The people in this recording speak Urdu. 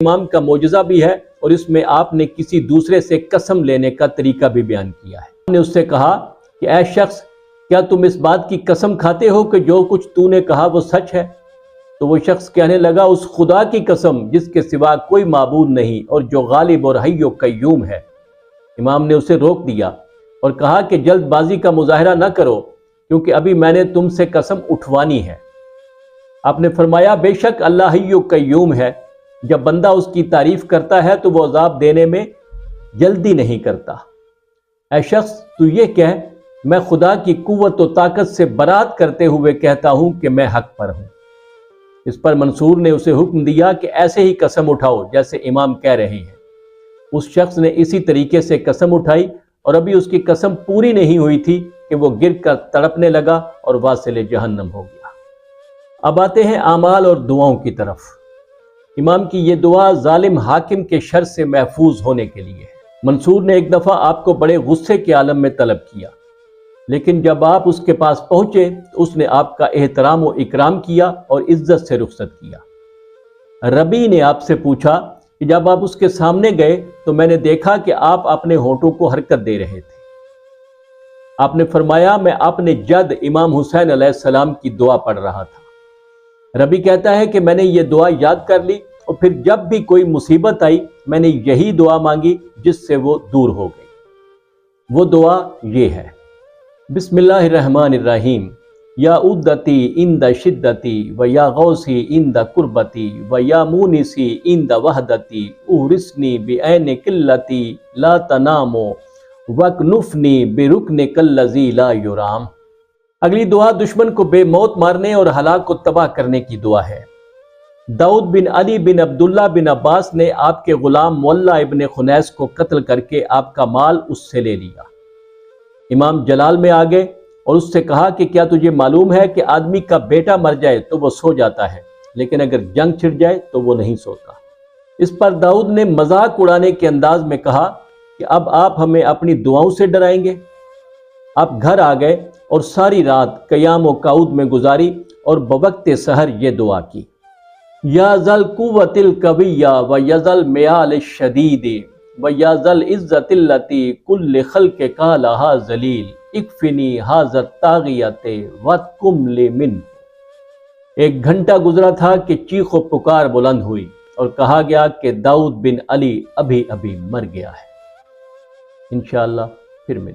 امام کا معجزہ بھی ہے اور اس میں آپ نے کسی دوسرے سے قسم لینے کا طریقہ بھی بیان کیا ہے۔ نے اس سے کہا کہ اے شخص، کیا تم اس بات کی قسم کھاتے ہو کہ جو کچھ تو نے کہا وہ سچ ہے؟ تو وہ شخص کہنے لگا، اس خدا کی قسم جس کے سوا کوئی معبود نہیں اور جو غالب اور حی و قیوم ہے۔ امام نے اسے روک دیا اور کہا کہ جلد بازی کا مظاہرہ نہ کرو، کیونکہ ابھی میں نے تم سے قسم اٹھوانی ہے۔ آپ نے فرمایا، بے شک اللہ حی و قیوم ہے، جب بندہ اس کی تعریف کرتا ہے تو وہ عذاب دینے میں جلدی نہیں کرتا۔ اے شخص، تو یہ کہہ، میں خدا کی قوت و طاقت سے برات کرتے ہوئے کہتا ہوں کہ میں حق پر ہوں۔ اس پر منصور نے اسے حکم دیا کہ ایسے ہی قسم اٹھاؤ جیسے امام کہہ رہے ہیں۔ اس شخص نے اسی طریقے سے قسم اٹھائی اور ابھی اس کی قسم پوری نہیں ہوئی تھی کہ وہ گر کر تڑپنے لگا اور واصل جہنم ہو گیا۔ اب آتے ہیں اعمال اور دعاؤں کی طرف۔ امام کی یہ دعا ظالم حاکم کے شر سے محفوظ ہونے کے لیے ہے۔ منصور نے ایک دفعہ آپ کو بڑے غصے کے عالم میں طلب کیا، لیکن جب آپ اس کے پاس پہنچے تو اس نے آپ کا احترام و اکرام کیا اور عزت سے رخصت کیا۔ ربی نے آپ سے پوچھا کہ جب آپ اس کے سامنے گئے تو میں نے دیکھا کہ آپ اپنے ہونٹوں کو حرکت دے رہے تھے۔ آپ نے فرمایا، میں اپنے جد امام حسین علیہ السلام کی دعا پڑھ رہا تھا۔ ربی کہتا ہے کہ میں نے یہ دعا یاد کر لی اور پھر جب بھی کوئی مصیبت آئی میں نے یہی دعا مانگی جس سے وہ دور ہو گئی۔ وہ دعا یہ ہے: بسم اللہ الرحمن الرحیم، یا عدتی عند شدتی و یا غوثی عند قربتی و یا مونسی عند وحدتی اورثنی بعین قلتی لا تنام وکنفنی برکن الذی لا یرام۔ اگلی دعا دشمن کو بے موت مارنے اور ہلاک کو تباہ کرنے کی دعا ہے۔ داؤد بن علی بن عبداللہ بن عباس نے آپ کے غلام معلہ ابن خنیس کو قتل کر کے آپ کا مال اس سے لے لیا۔ امام جلال میں آگے اور اس سے کہا کہ کیا تجھے معلوم ہے کہ آدمی کا بیٹا مر جائے تو وہ سو جاتا ہے، لیکن اگر جنگ چھڑ جائے تو وہ نہیں سوتا۔ اس پر داؤد نے مذاق اڑانے کے انداز میں کہا کہ اب آپ ہمیں اپنی دعاؤں سے ڈرائیں گے۔ آپ گھر آ گئے اور ساری رات قیام و قعود میں گزاری اور بوقت سحر یہ دعا کی: یا ذل قوت القوی و یا ذل میال الشدید و یا ذل عزت التی کل خلق کا لہا ذلیل اکفنی ھذا الطاغیۃ واتقم لی منہ۔ ایک گھنٹہ گزرا تھا کہ چیخ و پکار بلند ہوئی اور کہا گیا کہ داؤد بن علی ابھی ابھی مر گیا ہے۔ انشاءاللہ پھر ملیں۔